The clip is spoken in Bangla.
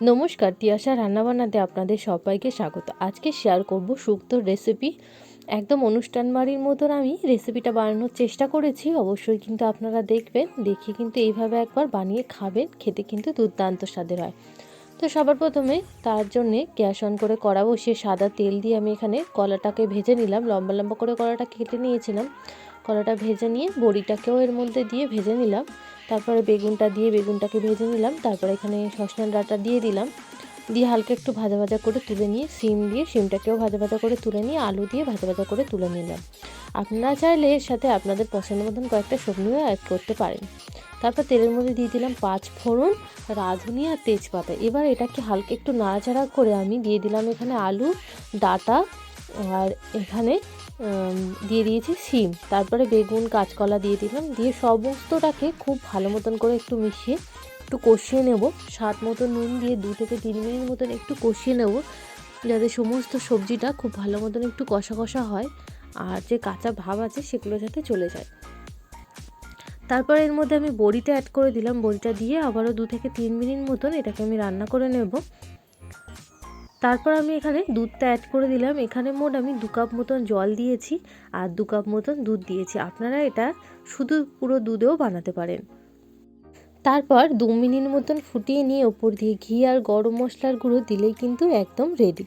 নমস্কার, তিয়াশা রান্নাবান্নাতে আপনাদের সবাইকে স্বাগত। আজকে শেয়ার করব শুক্তোর রেসিপি। একদম অনুষ্ঠান বাড়ির মতন আমি রেসিপিটা বানানোর চেষ্টা করেছি। অবশ্যই কিন্তু আপনারা দেখবেন, দেখে কিন্তু এইভাবে একবার বানিয়ে খাবেন, খেতে কিন্তু দুর্দান্ত স্বাদের হয়। তো সবার প্রথমে তার জন্যে গ্যাস অন করে কড়া বসিয়ে সাদা তেল দিয়ে আমি এখানে কলাটাকে ভেজে নিলাম। লম্বা লম্বা করে কলাটা কেটে নিয়েছিলাম। কলাটা ভেজে নিয়ে বড়িটাকেও এর মধ্যে দিয়ে ভেজে নিলাম। তারপরে বেগুনটা দিয়ে বেগুনটাকে ভেজে নিলাম। তারপরে এখানে সজনে ডাঁটা দিয়ে দিলাম, দিয়ে হালকা একটু ভাজা ভাজা করে তুলে নিয়ে সিম দিয়ে সিমটাকেও ভাজা ভাজা করে তুলে নিয়ে আলু দিয়ে ভাজা ভাজা করে তুলে নিলাম। আপনারা চাইলে এর সাথে আপনাদের পছন্দ মতন কয়েকটা সবজিও অ্যাড করতে পারেন। তারপর তেলের মধ্যে দিয়ে দিলাম 5 ফোড়ন, রাঁধুনি আর তেজপাতা। এবার এটাকে হালকা একটু নাড়াচাড়া করে আমি দিয়ে দিলাম এখানে আলু, ডাঁটা, আর এখানে দিয়ে দিয়েছি সিম। তারপরে বেগুন, কাঁচকলা দিয়ে দিলাম, দিয়ে সমস্তটাকে খুব ভালো মতন করে একটু মিশিয়ে একটু কষিয়ে নেব। স্বাদ মতো নুন দিয়ে 2 থেকে 3 মিনিট মতন একটু কষিয়ে নেব, যাতে সমস্ত সবজিটা খুব ভালো মতন একটু কষা কষা হয় আর যে কাঁচা ভাব আছে সেগুলো যাতে চলে যায়। তারপর এর মধ্যে আমি বড়িটা অ্যাড করে দিলাম। বড়িটা দিয়ে আবারও 2 থেকে 3 মিনিট মতন এটাকে আমি রান্না করে নেব। তারপর আমি এখানে দুধটা অ্যাড করে দিলাম। এখানে মোট আমি 2 কাপ মতন জল দিয়েছি আর 2 কাপ মতন দুধ দিয়েছি। আপনারা এটা শুধু পুরো দুধেও বানাতে পারেন। তারপর 2 মিনিট মতন ফুটিয়ে নিয়ে ওপর দিয়ে ঘি আর গরম মশলার গুঁড়ো দিলেই কিন্তু একদম রেডি।